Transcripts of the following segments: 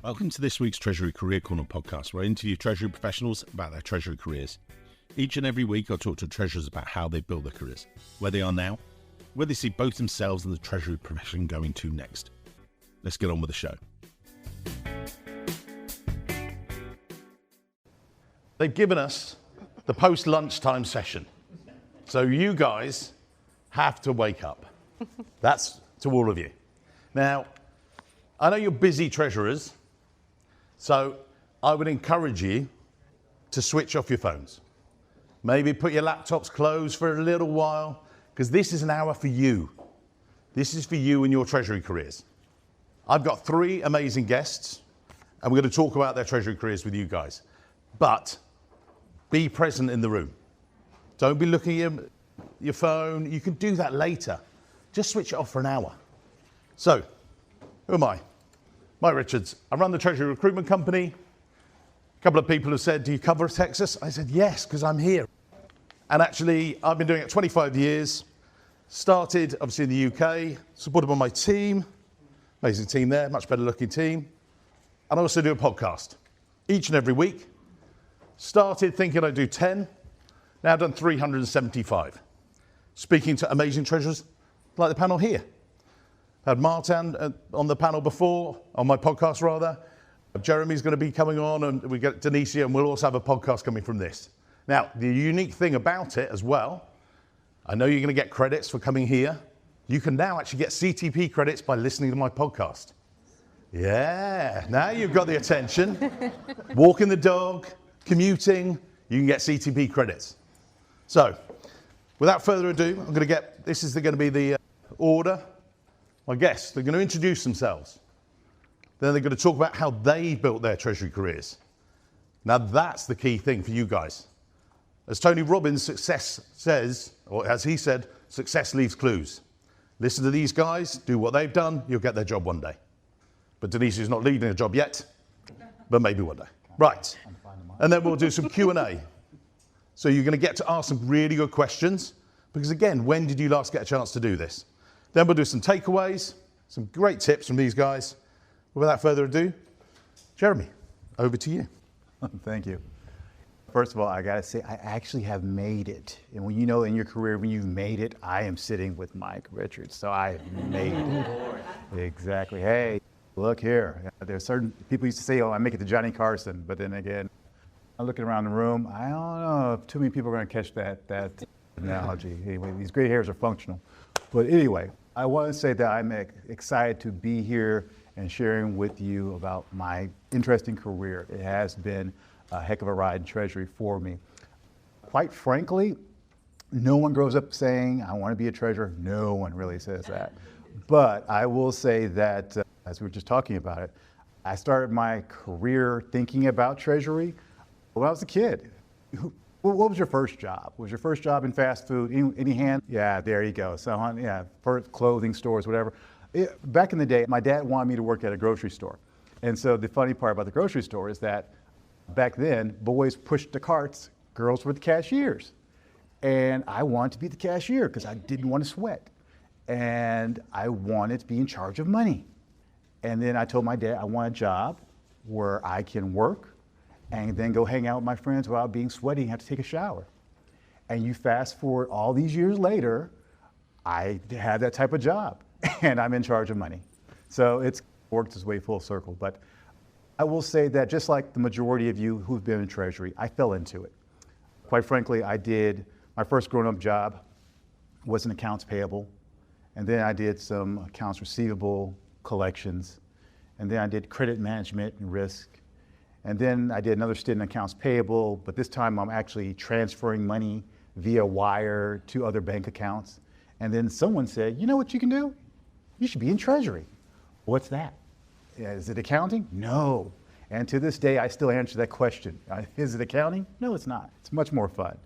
Welcome to this week's Treasury Career Corner podcast, where I interview Treasury professionals about their Treasury careers. Each and every week, I'll talk to treasurers about how they built their careers, where they are now, where they see both themselves and the Treasury profession going to next. Let's get on with the show. They've given us the post-lunchtime session, so you guys have to wake up. That's to all of you. Now, I know you're busy treasurers, so I would encourage you to switch off your phones. Maybe put your laptops closed for a little while, because this is an hour for you. This is for you and your Treasury careers. I've got 3 amazing guests, and we're going to talk about their Treasury careers with you guys. But be present in the room. Don't be looking at your phone. You can do that later. Just switch it off for an hour. So, who am I? Mike Richards. I run the Treasury Recruitment Company. A couple of people have said, do you cover Texas? I said, yes, because I'm here. And actually, I've been doing it 25 years. Started, obviously, in the UK, supported by my team. Amazing team there, much better looking team. And I also do a podcast each and every week. Started thinking I'd do 10. Now I've done 375. Speaking to amazing treasurers like the panel here. I had Martin on the panel before, on my podcast rather. Jeremy's going to be coming on, and we get Denicia, and we'll also have a podcast coming from this. Now, the unique thing about it as well, I know you're going to get credits for coming here. You can now actually get CTP credits by listening to my podcast. Yeah, now you've got the attention. Walking the dog, commuting, you can get CTP credits. So, without further ado, this is going to be the order. My guests, they're going to introduce themselves. Then they're going to talk about how they built their Treasury careers. Now that's the key thing for you guys. As Tony Robbins' success says, or as he said, success leaves clues. Listen to these guys, do what they've done, you'll get their job one day. But Denise is not leading a job yet, but maybe one day. Right, and then we'll do some Q&A. So you're going to get to ask some really good questions, because again, when did you last get a chance to do this? Then we'll do some takeaways, some great tips from these guys. Without further ado, Jeremy, over to you. Thank you. First of all, I gotta say, I actually have made it. And when you know in your career, when you've made it, I am sitting with Mike Richards, so I have made it. Exactly. Hey, look here. There's certain people used to say, oh, I make it to Johnny Carson, but then again, I'm looking around the room, I don't know if too many people are gonna catch that analogy. Anyway, these gray hairs are functional. But anyway, I want to say that I'm excited to be here and sharing with you about my interesting career. It has been a heck of a ride in Treasury for me. Quite frankly, no one grows up saying, I want to be a treasurer. No one really says that. But I will say that, as we were just talking about it, I started my career thinking about Treasury when I was a kid. What was your first job? Was your first job in fast food? Any hand? Yeah, there you go. So, yeah, first clothing stores, whatever. Back in the day, my dad wanted me to work at a grocery store. And so the funny part about the grocery store is that back then, boys pushed the carts, girls were the cashiers. And I wanted to be the cashier because I didn't want to sweat. And I wanted to be in charge of money. And then I told my dad I want a job where I can work and then go hang out with my friends without being sweaty and have to take a shower. And you fast forward all these years later, I had that type of job and I'm in charge of money. So it's worked its way full circle. But I will say that just like the majority of you who've been in Treasury, I fell into it. Quite frankly, my first grown-up job was in accounts payable. And then I did some accounts receivable collections. And then I did credit management and risk. And then I did another stint in accounts payable, but this time I'm actually transferring money via wire to other bank accounts. And then someone said, you know what you can do? You should be in Treasury. What's that? Is it accounting? No. And to this day, I still answer that question. Is it accounting? No, it's not. It's much more fun.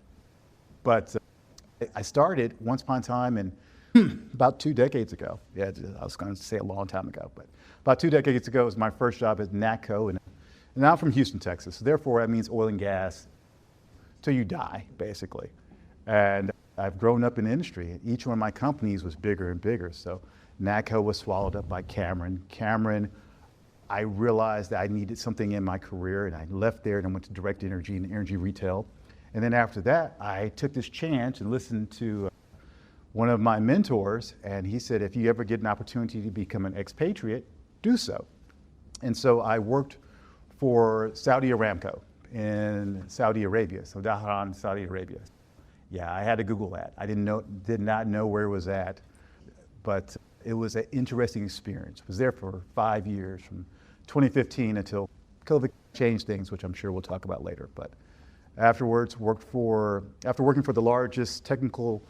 But I started once upon a time and about 2 decades ago. Yeah, I was going to say a long time ago, but about 2 decades ago was my first job at NATCO. And I'm from Houston, Texas. So therefore, that means oil and gas till you die, basically. And I've grown up in the industry. Each one of my companies was bigger and bigger. So NATCO was swallowed up by Cameron. Cameron, I realized that I needed something in my career, and I left there and I went to direct energy and energy retail. And then after that, I took this chance and listened to one of my mentors, and he said, if you ever get an opportunity to become an expatriate, do so. And so I worked for Saudi Aramco in Saudi Arabia, so Dhahran, Saudi Arabia. Yeah, I had to Google that. I did not know where it was at, but it was an interesting experience. I was there for 5 years, from 2015 until COVID changed things, which I'm sure we'll talk about later. But afterwards, after working for the largest technical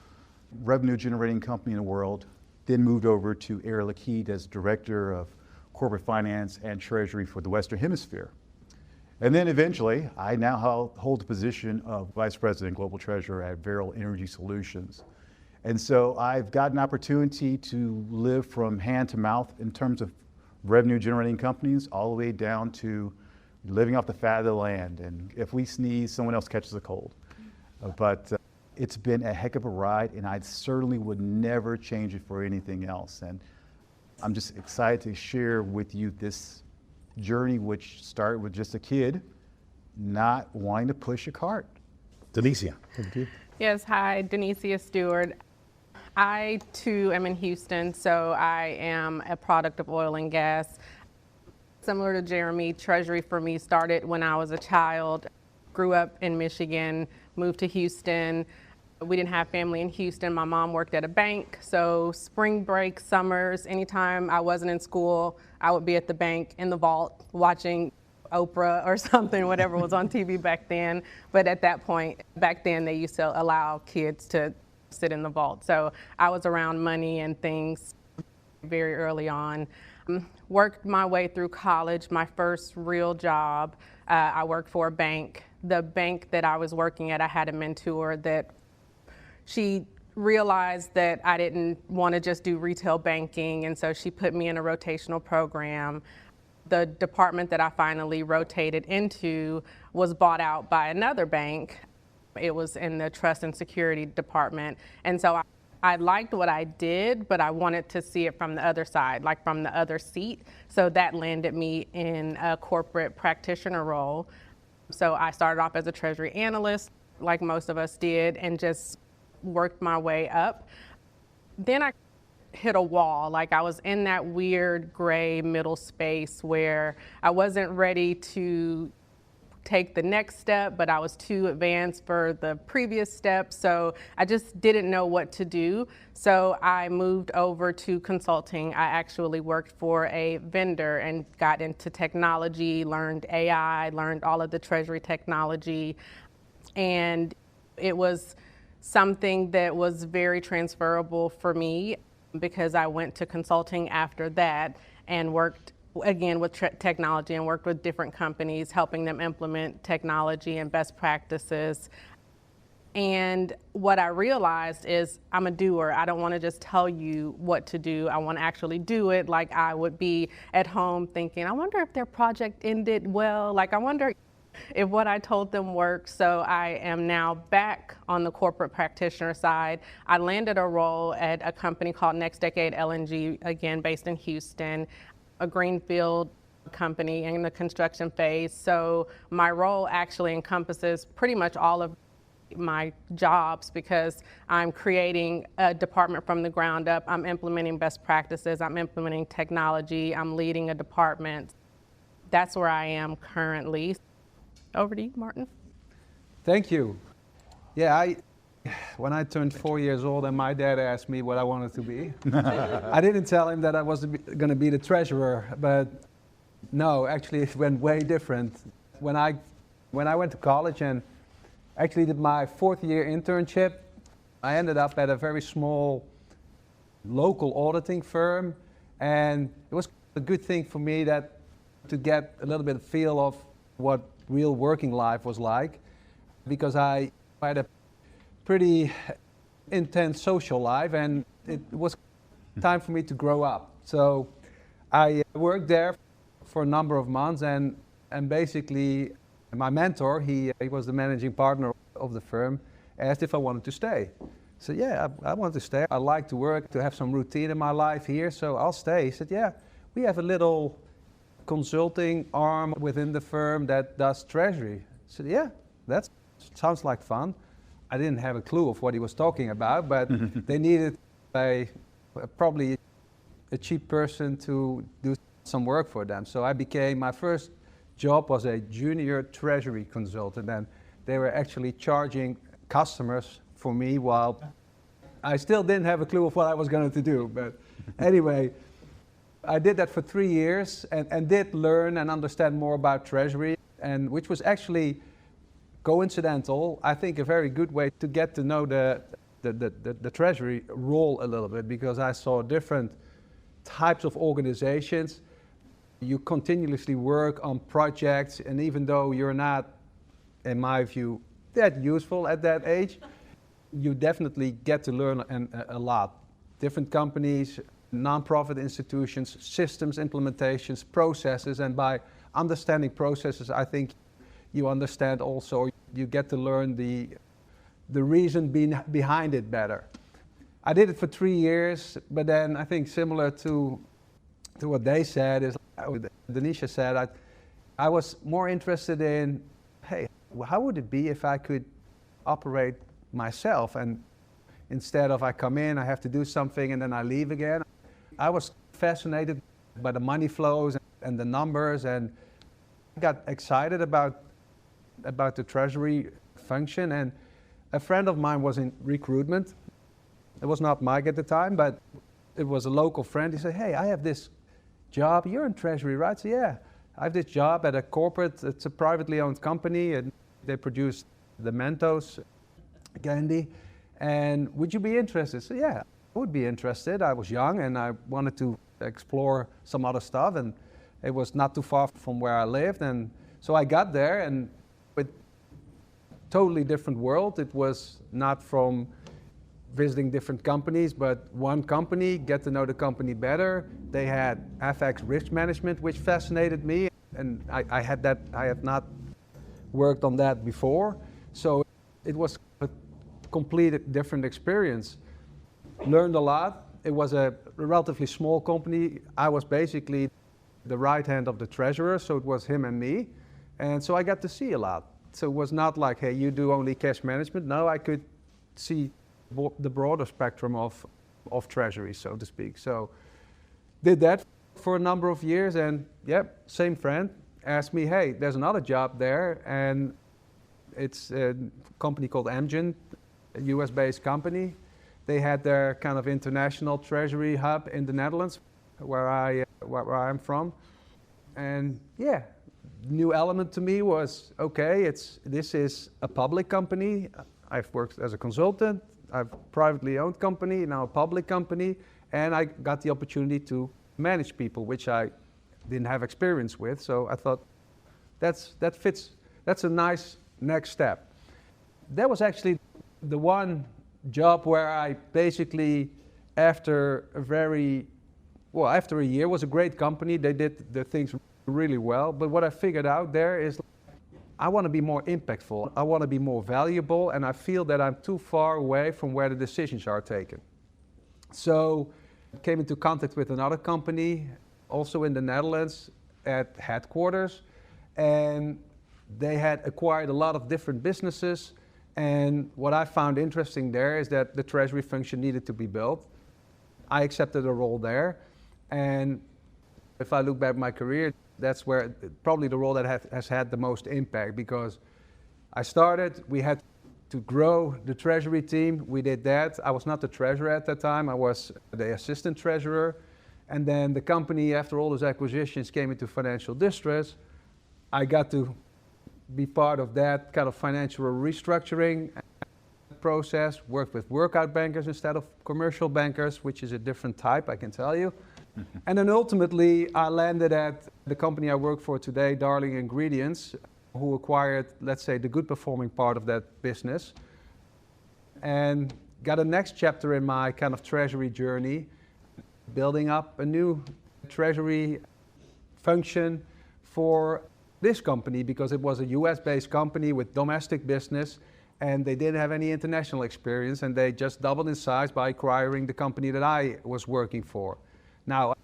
revenue generating company in the world, then moved over to Liquide as director of corporate finance and treasury for the Western Hemisphere. And then eventually, I now hold the position of vice president global treasurer at Varel Energy Solutions. And so I've got an opportunity to live from hand to mouth in terms of revenue generating companies, all the way down to living off the fat of the land. And if we sneeze, someone else catches a cold. But it's been a heck of a ride, and I certainly would never change it for anything else. And I'm just excited to share with you this journey, which started with just a kid not wanting to push a cart. Denicia. Yes, hi, Denicia Stewart. I too am in Houston, so I am a product of oil and gas. Similar to Jeremy, Treasury for me started when I was a child. Grew up in Michigan, moved to Houston. We didn't have family in Houston. My mom worked at a bank, so spring break, summers, anytime I wasn't in school, I would be at the bank in the vault watching Oprah or something, whatever was on TV back then. But at that point, back then, they used to allow kids to sit in the vault. So I was around money and things very early on. Worked my way through college. My first real job, I worked for a bank. The bank that I was working at, I had a mentor that she realized that I didn't want to just do retail banking, and so she put me in a rotational program. The department that I finally rotated into was bought out by another bank. It was in the trust and security department. And so I liked what I did, but I wanted to see it from the other side, like from the other seat. So that landed me in a corporate practitioner role. So I started off as a treasury analyst, like most of us did, and just worked my way up. Then I hit a wall. Like I was in that weird gray middle space where I wasn't ready to take the next step, but I was too advanced for the previous step. So I just didn't know what to do. So I moved over to consulting. I actually worked for a vendor and got into technology, learned AI, learned all of the treasury technology. And it was something that was very transferable for me because I went to consulting after that and worked again with technology and worked with different companies, helping them implement technology and best practices. And what I realized is I'm a doer. I don't want to just tell you what to do. I want to actually do it. Like I would be at home thinking, I wonder if their project ended well. Like I wonder if what I told them worked. So I am now back on the corporate practitioner side. I landed a role at a company called Next Decade LNG, again, based in Houston, a greenfield company in the construction phase. So my role actually encompasses pretty much all of my jobs because I'm creating a department from the ground up. I'm implementing best practices. I'm implementing technology. I'm leading a department. That's where I am currently. Over to you, Martin. Thank you. Yeah, when I turned 4 years old and my dad asked me what I wanted to be, I didn't tell him that I was going to be the treasurer, but no, actually it went way different. When I went to college and actually did my 4th year internship, I ended up at a very small local auditing firm, and it was a good thing for me that to get a little bit of feel of what real working life was like, because I had a pretty intense social life and it was time for me to grow up. So I worked there for a number of months and basically my mentor, he was the managing partner of the firm, asked if I wanted to stay. So yeah, I wanted to stay. I like to work, to have some routine in my life here, so I'll stay. He said, yeah, we have a little consulting arm within the firm that does treasury. I said, yeah, that sounds like fun. I didn't have a clue of what he was talking about, but they needed probably a cheap person to do some work for them. So I became, my first job was a junior treasury consultant, and they were actually charging customers for me while I still didn't have a clue of what I was going to do. But anyway, I did that for 3 years and did learn and understand more about treasury, and which was actually coincidental, I think a very good way to get to know the treasury role a little bit, because I saw different types of organizations. You continuously work on projects, and even though you're not, in my view, that useful at that age, you definitely get to learn a lot. Different companies, non-profit institutions, systems implementations, processes, and by understanding processes, I think you understand also, you get to learn the reason behind it better. I did it for 3 years, but then I think similar to what they said is, Denisha said, I was more interested in, hey, how would it be if I could operate myself, and instead of I come in, I have to do something and then I leave again. I was fascinated by the money flows and the numbers, and got excited about the treasury function. And a friend of mine was in recruitment. It was not Mike at the time, but it was a local friend. He said, hey, I have this job. You're in treasury, right? So yeah, I have this job at a corporate, it's a privately owned company, and they produce the Mentos candy. And would you be interested? So yeah, I would be interested. I was young and I wanted to explore some other stuff, and it was not too far from where I lived. And so I got there, and with totally different world. It was not from visiting different companies, but one company, get to know the company better. They had FX risk management, which fascinated me, and I had not worked on that before. So it was a complete different experience. Learned a lot. It was a relatively small company. I was basically the right hand of the treasurer, so it was him and me. And so I got to see a lot. So it was not like, hey, you do only cash management. No, I could see the broader spectrum of treasury, so to speak. So did that for a number of years, and yep, same friend asked me, hey, there's another job there, and it's a company called Amgen, a US-based company. They had their kind of international treasury hub in the Netherlands, where I'm from. And yeah, new element to me was, okay, this is a public company. I've worked as a consultant. I've privately owned company, now a public company, and I got the opportunity to manage people, which I didn't have experience with. So I thought that fits. That's a nice next step. That was actually the one job where I basically, after a year, was a great company. They did the things really well. But what I figured out there is, I want to be more impactful. I want to be more valuable, and I feel that I'm too far away from where the decisions are taken. So I came into contact with another company, also in the Netherlands, at headquarters, and they had acquired a lot of different businesses. And what I found interesting there is that the treasury function needed to be built. I accepted a role there, and if I look back at my career, that's where probably the role that has had the most impact, because I started, we had to grow the treasury team. We did that. I was not the treasurer at that time. I was the assistant treasurer. And then the company, after all those acquisitions, came into financial distress. I got to be part of that kind of financial restructuring process, worked with workout bankers instead of commercial bankers, which is a different type, I can tell you. And then ultimately, I landed at the company I work for today, Darling Ingredients, who acquired, let's say, the good performing part of that business, and got a next chapter in my kind of treasury journey, building up a new treasury function for this company, because it was a US-based company with domestic business, and they didn't have any international experience, and they just doubled in size by acquiring the company that I was working for. Now,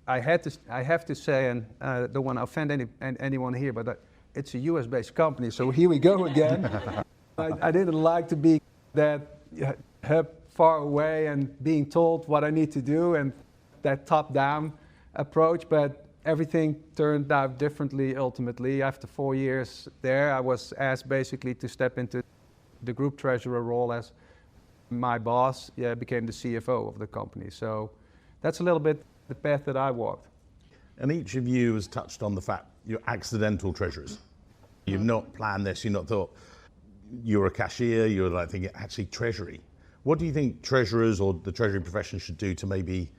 I have to say, and I don't want to offend anyone here, but it's a US-based company, so here we go again. I didn't like to be that far away and being told what I need to do and that top-down approach, but everything turned out differently ultimately. After 4 years there, I was asked basically to step into the group treasurer role as my boss became the CFO of the company. So that's a little bit the path that I walked. And each of you has touched on the fact you're accidental treasurers. You've not planned this, you've not thought you're a cashier, you're like thinking actually treasury. What do you think treasurers or the treasury profession should do to maybe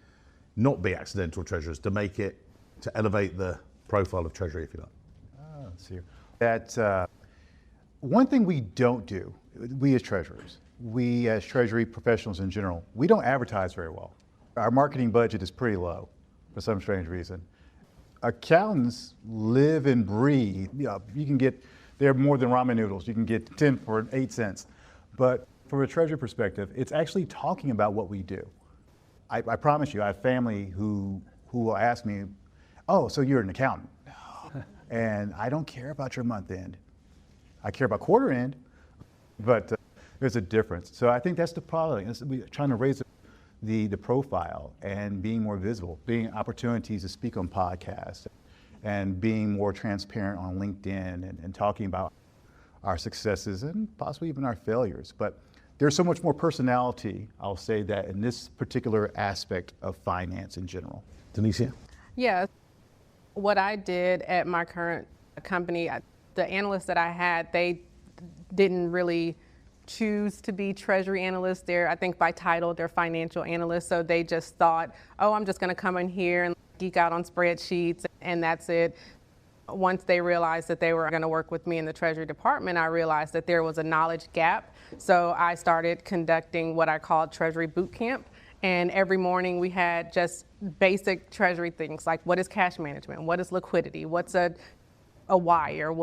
not be accidental treasurers, to make it, to elevate the profile of treasury, if you like? Let's see. That one thing we don't do, we as treasurers, we as treasury professionals in general, we don't advertise very well. Our marketing budget is pretty low for some strange reason. Accountants live and breathe. You can get, they're more than ramen noodles. You can get 10 for 8 cents. But from a treasury perspective, it's actually talking about what we do. I promise you, I have family who will ask me, oh, so you're an accountant. And I don't care about your month end. I care about quarter end, but there's a difference. So I think that's the problem. We're trying to raise the profile and being more visible, being opportunities to speak on podcasts and being more transparent on LinkedIn and talking about our successes and possibly even our failures. But there's so much more personality, I'll say that, in this particular aspect of finance in general. Denicia? Yeah, what I did at my current company, the analysts that I had, they didn't really choose to be treasury analysts. They're, I think by title, they're financial analysts. So they just thought, oh, I'm just gonna come in here and geek out on spreadsheets and that's it. Once they realized that they were gonna work with me in the Treasury Department, I realized that there was a knowledge gap. So I started conducting what I called Treasury Boot Camp. And every morning we had just basic Treasury things like what is cash management, what is liquidity, what's a wire,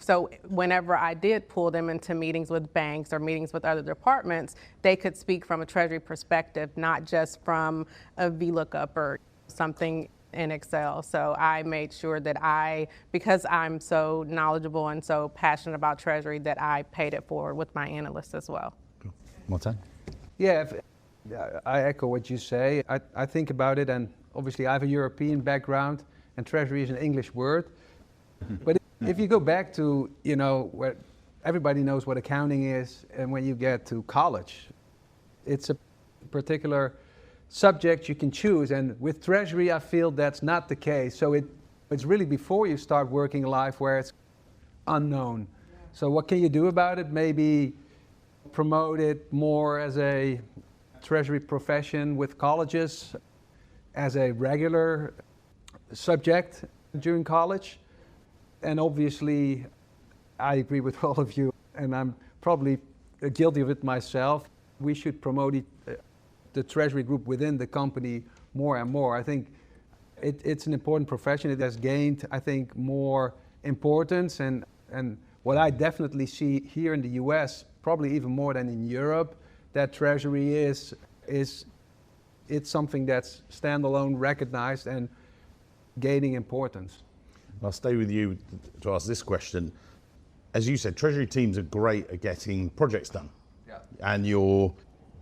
so whenever I did pull them into meetings with banks or meetings with other departments, they could speak from a Treasury perspective, not just from a VLOOKUP or something in Excel. So I made sure that because I'm so knowledgeable and so passionate about Treasury, that I paid it forward with my analysts as well. Cool. Martin? Yeah, I echo what you say. I think about it, and obviously I have a European background, and Treasury is an English word. But if you go back to, where everybody knows what accounting is, and when you get to college, it's a particular subject you can choose. And with Treasury, I feel that's not the case. So it's really before you start working life where it's unknown. Yeah. So what can you do about it? Maybe promote it more as a Treasury profession with colleges, as a regular subject during college. And obviously, I agree with all of you, and I'm probably guilty of it myself. We should promote the Treasury group within the company more and more. I think it's an important profession. It has gained, I think, more importance. And what I definitely see here in the US, probably even more than in Europe, that Treasury it's something that's standalone, recognized, and gaining importance. I'll stay with you to ask this question. As you said, Treasury teams are great at getting projects done. Yeah.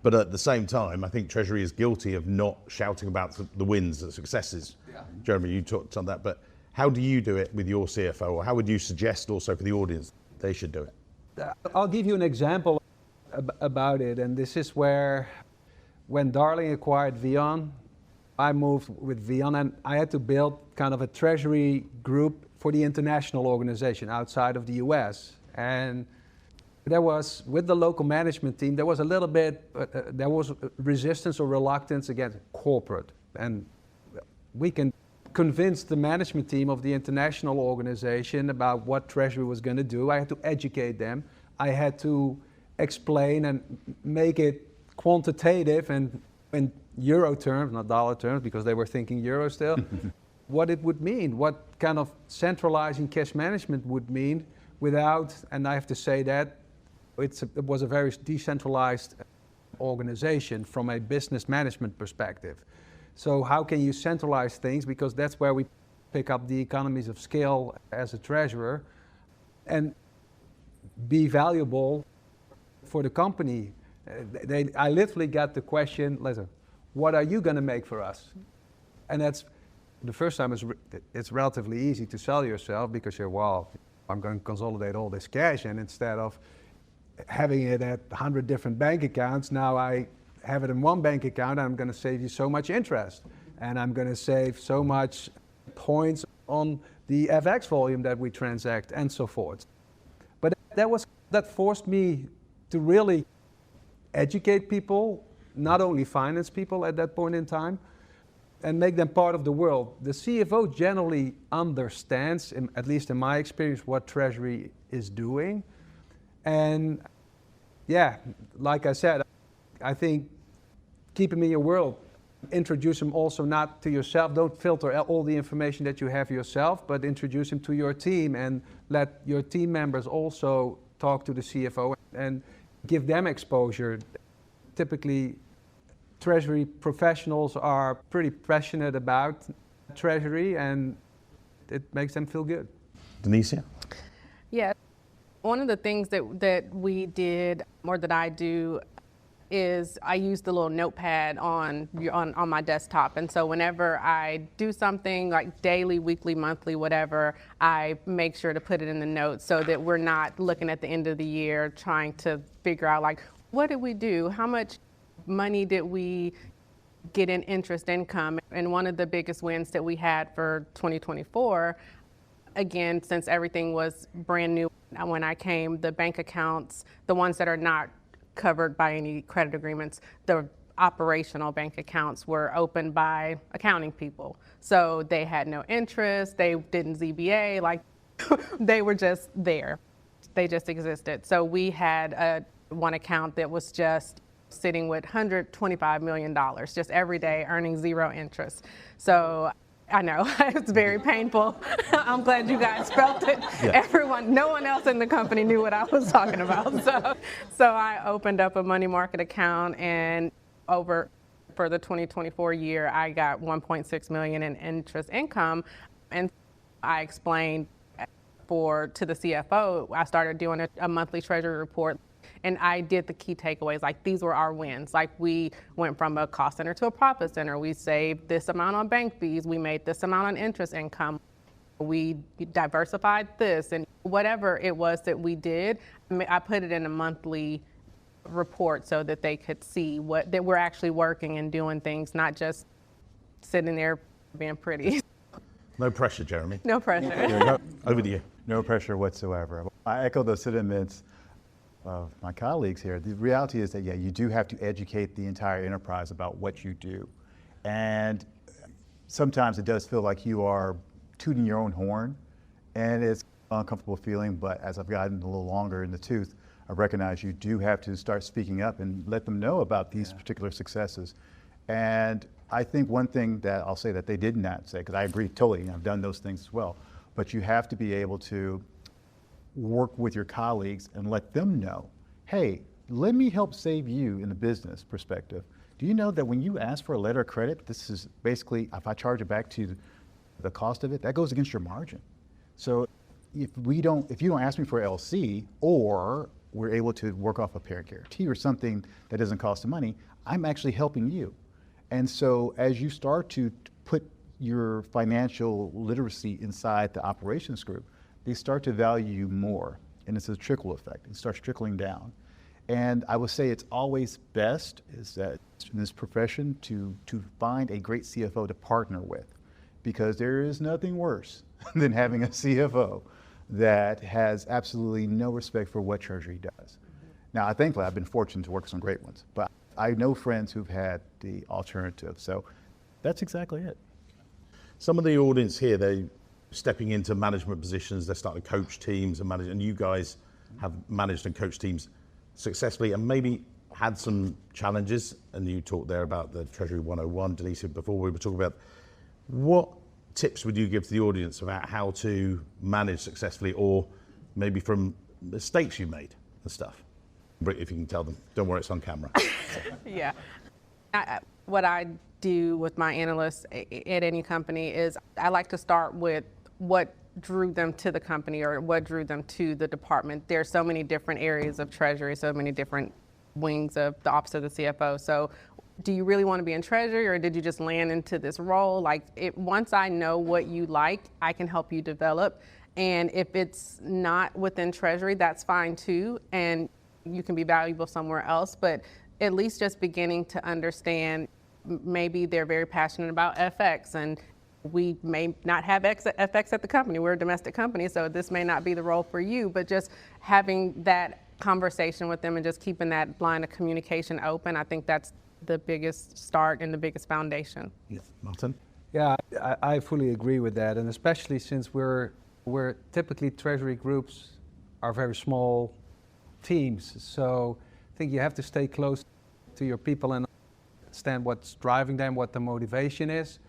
But at the same time, I think Treasury is guilty of not shouting about the wins, the successes. Yeah. Jeremy, you talked on that, but how do you do it with your CFO, or how would you suggest also for the audience they should do it? I'll give you an example about it, and this is where, when Darling acquired Vion, I moved with Vion, and I had to build kind of a treasury group for the international organization outside of the US. And there was, with the local management team, there was a little bit, there was resistance or reluctance against corporate. And we can convince the management team of the international organization about what Treasury was going to do. I had to educate them. I had to explain and make it quantitative and in euro terms, not dollar terms, because they were thinking euro still, what it would mean, what kind of centralizing cash management would mean without, and I have to say that, it was a very decentralized organization from a business management perspective. So how can you centralize things? Because that's where we pick up the economies of scale as a treasurer and be valuable for the company. I literally got the question, listen, what are you going to make for us? And that's the first time it's relatively easy to sell yourself because you're, well, I'm going to consolidate all this cash, and instead of having it at 100 different bank accounts, now I have it in one bank account, and I'm going to save you so much interest, and I'm going to save so much points on the FX volume that we transact, and so forth. But that forced me to really educate people, not only finance people at that point in time, and make them part of the world. The CFO generally understands, at least in my experience, what Treasury is doing. And yeah, like I said, I think keep them in your world. Introduce them also not to yourself. Don't filter all the information that you have yourself, but introduce them to your team and let your team members also talk to the CFO and give them exposure. Typically, Treasury professionals are pretty passionate about Treasury, and it makes them feel good. Denicia? Yeah, one of the things that we did, or that I do, is I use the little notepad on my desktop. And so whenever I do something like daily, weekly, monthly, whatever, I make sure to put it in the notes so that we're not looking at the end of the year trying to figure out, like, what did we do? How much money did we get in interest income? And one of the biggest wins that we had for 2024, again, since everything was brand new when I came, the bank accounts, the ones that are not covered by any credit agreements, the operational bank accounts were opened by accounting people. So they had no interest, they didn't ZBA, like they were just there. They just existed. So we had one account that was just sitting with $125 million, just every day earning zero interest. So I know, it's very painful. I'm glad you guys felt it. Yeah. No one else in the company knew what I was talking about. So I opened up a money market account, and for the 2024 year, I got $1.6 million in interest income. And I explained to the CFO, I started doing a monthly treasury report. And I did the key takeaways, like these were our wins. Like we went from a cost center to a profit center. We saved this amount on bank fees. We made this amount on interest income. We diversified this, and whatever it was that we did, I put it in a monthly report so that they could see that we're actually working and doing things, not just sitting there being pretty. No pressure, Jeremy. No pressure. Over to you. No pressure whatsoever. I echo those sentiments of my colleagues here. The reality is that, yeah, you do have to educate the entire enterprise about what you do. And sometimes it does feel like you are tooting your own horn, and it's an uncomfortable feeling, but as I've gotten a little longer in the tooth, I recognize you do have to start speaking up and let them know about these particular successes. And I think one thing that I'll say that they did not say, because I agree totally, I've done those things as well, but you have to be able to work with your colleagues and let them know, hey, let me help save you in the business perspective. Do you know that when you ask for a letter of credit, this is basically, if I charge it back to the cost of it, that goes against your margin. So if you don't ask me for LC, or we're able to work off a parent guarantee or something that doesn't cost the money, I'm actually helping you. And so as you start to put your financial literacy inside the operations group, they start to value you more, and it's a trickle effect. It starts trickling down. And I would say it's always best is that in this profession to find a great CFO to partner with, because there is nothing worse than having a CFO that has absolutely no respect for what Treasury does. Now, thankfully, I've been fortunate to work with some great ones, but I know friends who've had the alternative. So that's exactly it. Some of the audience here, they stepping into management positions, they're starting to coach teams and manage, and you guys have managed and coached teams successfully and maybe had some challenges, and you talked there about the Treasury 101, Denicia, before we were talking about. What tips would you give to the audience about how to manage successfully, or maybe from mistakes you made and stuff? If you can tell them, don't worry, it's on camera. Yeah. What I do with my analysts at any company is I like to start with what drew them to the company or what drew them to the department. There's so many different areas of treasury, so many different wings of the office of the CFO. So do you really want to be in treasury, or did you just land into this role? Once I know what you like, I can help you develop. And if it's not within treasury, that's fine too. And you can be valuable somewhere else, but at least just beginning to understand, maybe they're very passionate about FX, and we may not have FX at the company. We're a domestic company, so this may not be the role for you, but just having that conversation with them and just keeping that line of communication open, I think that's the biggest start and the biggest foundation. Yes. Martin? Yeah, I fully agree with that, and especially since we're typically treasury groups are very small teams, so I think you have to stay close to your people and understand what's driving them, what the motivation is,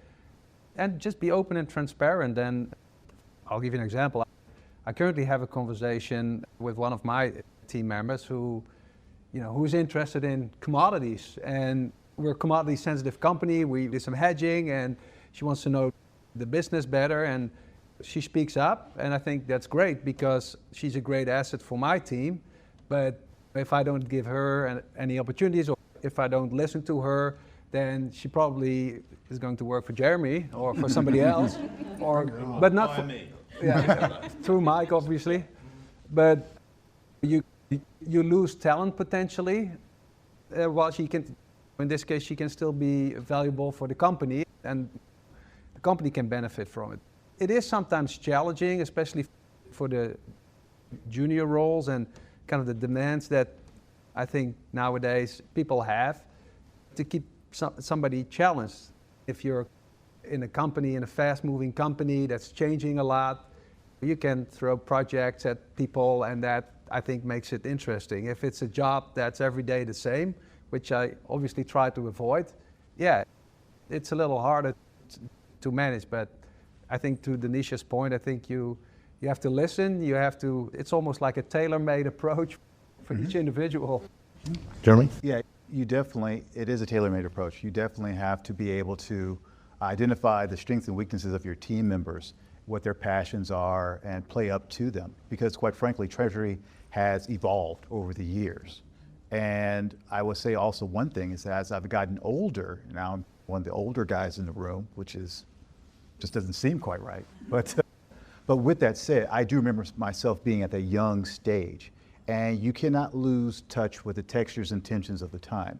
and just be open and transparent. And I'll give you an example. I currently have a conversation with one of my team members who's interested in commodities, and we're a commodity sensitive company. We do some hedging, and she wants to know the business better, and she speaks up, and I think that's great because she's a great asset for my team. But if I don't give her any opportunities, or if I don't listen to her, then she probably is going to work for Jeremy or for somebody else, but not for me. Yeah, through Mike, obviously. But you lose talent potentially, while she can, in this case, she can still be valuable for the company, and the company can benefit from it. It is sometimes challenging, especially for the junior roles and kind of the demands that I think nowadays people have, to keep somebody challenged. If you're in a company, in a fast-moving company that's changing a lot, you can throw projects at people, and that, I think, makes it interesting. If it's a job that's every day the same, which I obviously try to avoid, yeah, it's a little harder to manage. But I think, to Denisha's point, I think you have to listen. It's almost like a tailor-made approach for each individual. Jeremy? Yeah, it is a tailor-made approach. You definitely have to be able to identify the strengths and weaknesses of your team members, what their passions are, and play up to them. Because quite frankly, Treasury has evolved over the years. And I would say also one thing is that as I've gotten older, now I'm one of the older guys in the room, which just doesn't seem quite right. But with that said, I do remember myself being at that young stage, and you cannot lose touch with the textures and tensions of the time.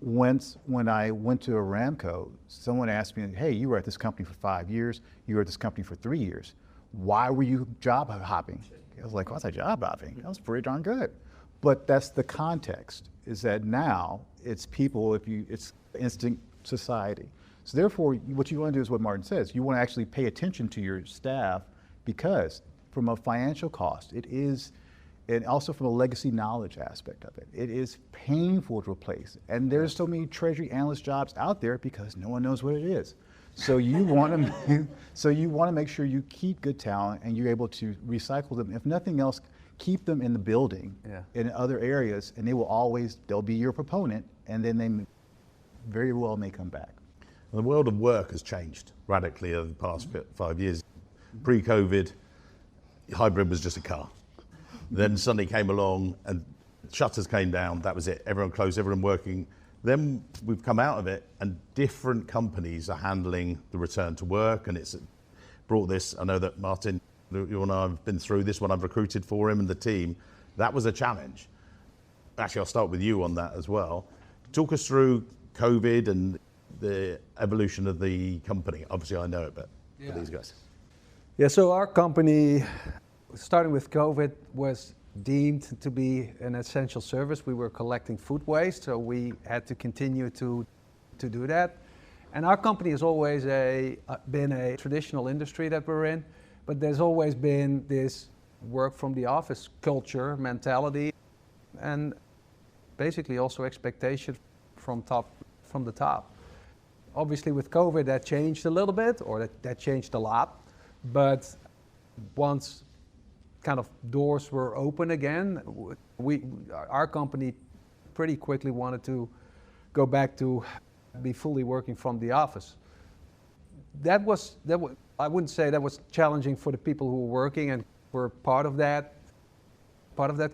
When I went to Aramco, someone asked me, hey, you were at this company for 5 years, you were at this company for 3 years. Why were you job hopping? I was like, what's that job hopping? That was pretty darn good. But that's the context, is that now it's people, it's instant society. So therefore, what you want to do is what Martin says. You want to actually pay attention to your staff, because from a financial cost, it is, and also from a legacy knowledge aspect of it, it is painful to replace. And there's so many treasury analyst jobs out there because no one knows what it is. So you want to make sure you keep good talent and you're able to recycle them. If nothing else, keep them in the building, in other areas, and they'll be your proponent, and then they very well may come back. The world of work has changed radically over the past 5 years. Pre-COVID, hybrid was just a car. Then Sunday came along and shutters came down, that was it. Everyone closed, everyone working. Then we've come out of it, and different companies are handling the return to work, and it's brought this. I know that Martin, you and I have been through this when I've recruited for him and the team. That was a challenge. Actually, I'll start with you on that as well. Talk us through COVID and the evolution of the company. Obviously I know it, but for these guys. Yeah, so our company, starting with COVID, was deemed to be an essential service. We were collecting food waste, so we had to continue to do that. And our company has always been a traditional industry that we're in, but there's always been this work from the office culture, mentality, and basically also expectation from the top. Obviously with COVID that changed a little bit, or that changed a lot, but once kind of doors were open again, our company pretty quickly wanted to go back to be fully working from the office. That was, I wouldn't say that was challenging for the people who were working and were part of that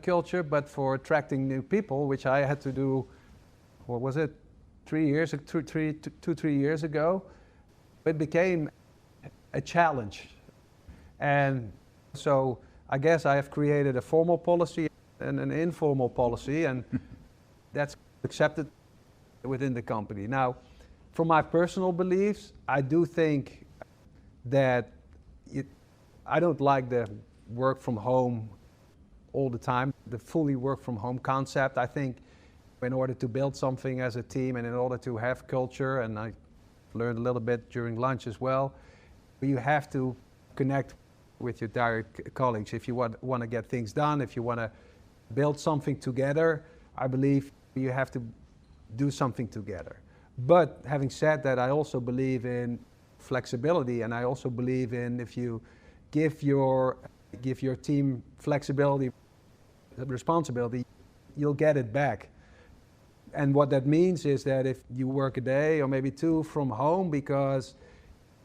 culture, but for attracting new people, which I had to do, what was it, 3 years ago, it became a challenge. And so I guess I have created a formal policy and an informal policy, and that's accepted within the company. Now, from my personal beliefs, I do think that I don't like the work from home all the time, the fully work from home concept. I think in order to build something as a team and in order to have culture, and I learned a little bit during lunch as well, you have to connect with your direct colleagues. If you want to get things done, if you want to build something together, I believe you have to do something together. But having said that, I also believe in flexibility, and I also believe in if you give your team flexibility, responsibility, you'll get it back. And what that means is that if you work a day or maybe two from home because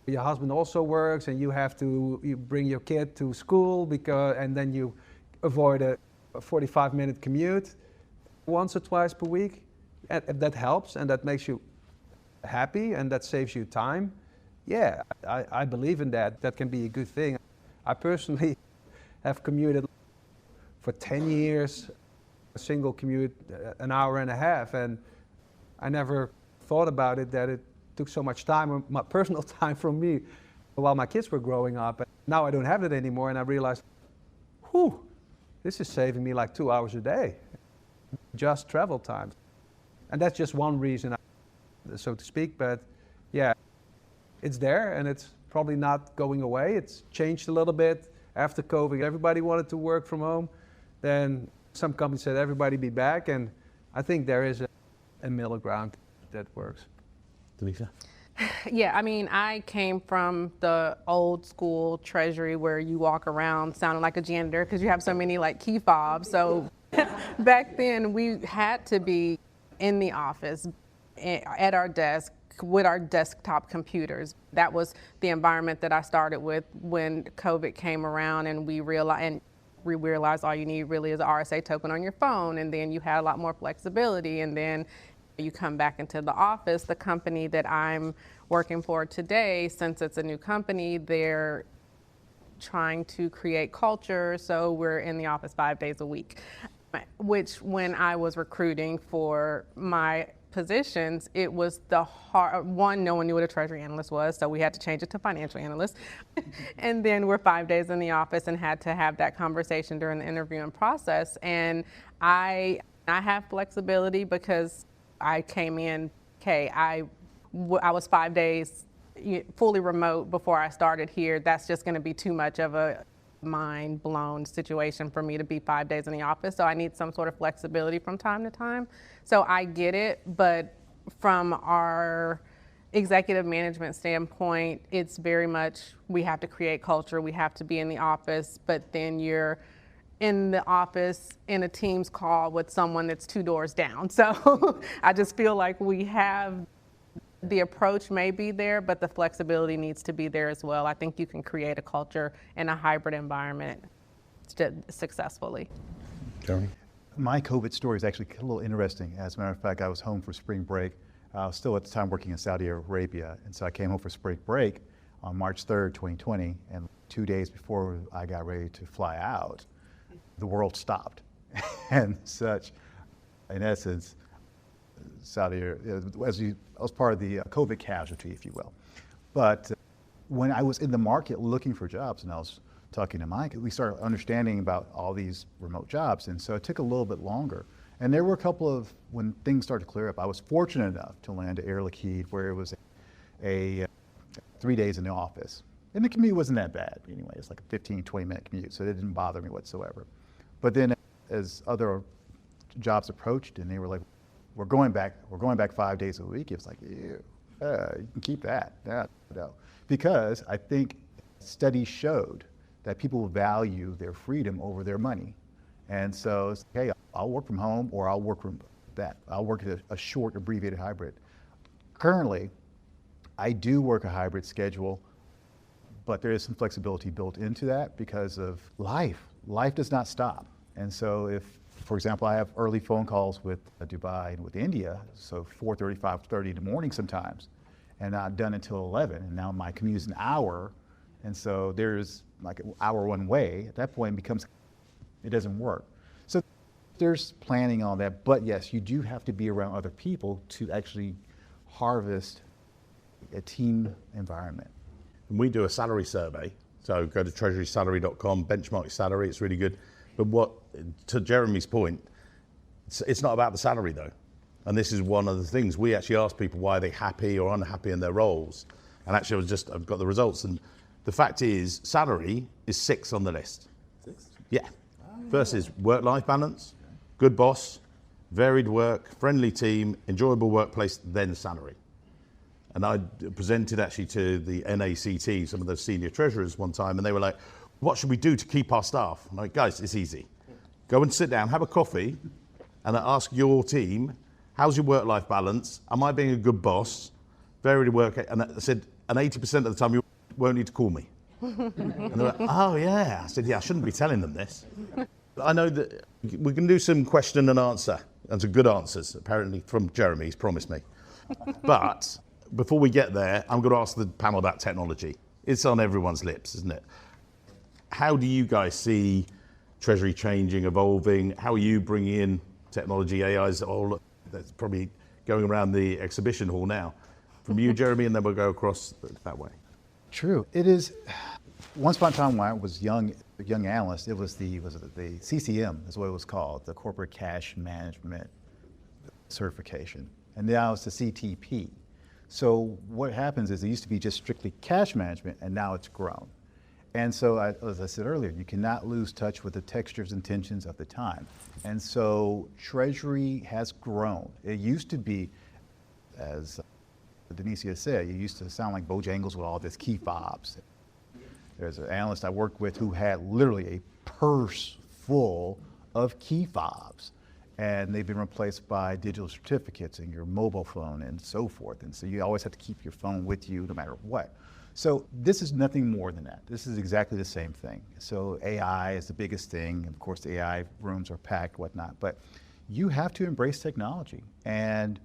your husband also works and you bring your kid to school and then you avoid a 45-minute commute once or twice per week, that helps and that makes you happy and that saves you time. Yeah, I believe in that. That can be a good thing. I personally have commuted for 10 years, a single commute, an hour and a half, and I never thought about it that it took so much time, my personal time from me, while my kids were growing up. Now I don't have it anymore, and I realized, whew, this is saving me like 2 hours a day, just travel time. And that's just one reason, so to speak, but yeah, it's there and it's probably not going away. It's changed a little bit after COVID. Everybody wanted to work from home. Then some companies said everybody be back, and I think there is a middle ground that works. Denise? Yeah, I mean, I came from the old school treasury where you walk around sounding like a janitor because you have so many like key fobs. So back then we had to be in the office at our desk with our desktop computers. That was the environment that I started with when COVID came around, and we realized all you need really is an RSA token on your phone, and then you had a lot more flexibility, and then you come back into the office. The company that I'm working for today, since it's a new company, they're trying to create culture, so we're in the office 5 days a week, which when I was recruiting for my positions, it was the hard one. No one knew what a treasury analyst was, so we had to change it to financial analyst. And then we're 5 days in the office and had to have that conversation during the interviewing process. And I have flexibility because I came in, I was 5 days fully remote before I started here. That's just going to be too much of a mind-blown situation for me to be 5 days in the office. So I need some sort of flexibility from time to time. So I get it, but from our executive management standpoint, it's very much we have to create culture, we have to be in the office, but then you're in the office in a Teams call with someone that's 2 doors down. So I just feel like we have the approach may be there, but the flexibility needs to be there as well. I think you can create a culture in a hybrid environment successfully. Jeremy? My COVID story is actually a little interesting. As a matter of fact, I was home for spring break. I was still at the time working in Saudi Arabia, and so I came home for spring break on March 3rd, 2020, and 2 days before I got ready to fly out, the world stopped. And such, in essence, Saudi Arabia, I was part of the COVID casualty, if you will. But when I was in the market looking for jobs, and I was talking to Mike, we started understanding about all these remote jobs, and so it took a little bit longer. And there were a couple of, when things started to clear up, I was fortunate enough to land at Air Liquide, where it was a 3 days in the office. And the commute wasn't that bad anyway. It's like a 15, 20-minute commute, so it didn't bother me whatsoever. But then as other jobs approached and they were like, we're going back 5 days a week, it was like, ew, you can keep that. No. Because I think studies showed that people value their freedom over their money. And so it's like, hey, I'll work from home or I'll work from that. I'll work at a short abbreviated hybrid. Currently, I do work a hybrid schedule, but there is some flexibility built into that because of life. Life does not stop. And so if, for example, I have early phone calls with Dubai and with India, so 4:30, 5:30 in the morning sometimes, and not done until 11, and now my commute is an hour, and so there's like an hour one way. At that point, it doesn't work. So there's planning on that, but yes, you do have to be around other people to actually harvest a team environment. And we do a salary survey. So go to treasurysalary.com, benchmark your salary, it's really good. But to Jeremy's point, it's not about the salary though. And this is one of the things, we actually ask people why they're happy or unhappy in their roles. And actually I've got the results. And the fact is, salary is 6 on the list. 6? Yeah. First is work-life balance, good boss, varied work, friendly team, enjoyable workplace, then salary. And I presented actually to the NACT, some of the senior treasurers one time, and they were like, what should we do to keep our staff? I'm like, guys, it's easy. Go and sit down, have a coffee, and ask your team, how's your work-life balance? Am I being a good boss? Varied work, and I said, and 80% of the time you won't need to call me. And they're like, oh yeah. I said, yeah, I shouldn't be telling them this. I know that we can do some question and answer, and some good answers, apparently from Jeremy, he's promised me. But before we get there, I'm going to ask the panel about technology. It's on everyone's lips, isn't it? How do you guys see Treasury changing, evolving? How are you bringing in technology, AIs, all that's probably going around the exhibition hall now? From you, Jeremy, and then we'll go across that way. True. It is. Once upon a time when I was a young analyst, it was the CCM, is what it was called, the Corporate Cash Management Certification. And now it's the CTP. So what happens is it used to be just strictly cash management, and now it's grown. And so, as I said earlier, you cannot lose touch with the textures and tensions of the time. And so Treasury has grown. It used to be, as Denicia said, you used to sound like Bojangles with all this key fobs. There's an analyst I worked with who had literally a purse full of key fobs. And they've been replaced by digital certificates and your mobile phone and so forth. And so you always have to keep your phone with you no matter what. So this is nothing more than that. This is exactly the same thing. So AI is the biggest thing. Of course, the AI rooms are packed, whatnot. But you have to embrace technology. And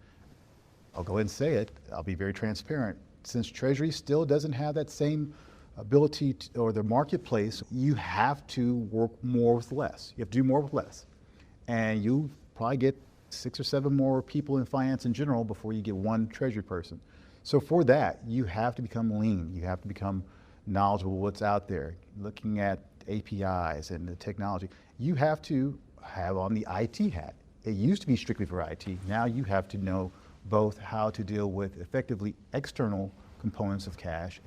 I'll go ahead and say it. I'll be very transparent. Since Treasury still doesn't have that same ability or the marketplace, you have to work more with less. You have to do more with less. And you probably get 6 or 7 more people in finance in general before you get one Treasury person. So for that, you have to become lean. You have to become knowledgeable what's out there, looking at APIs and the technology. You have to have on the IT hat. It used to be strictly for IT. Now you have to know both how to deal with effectively external components of cash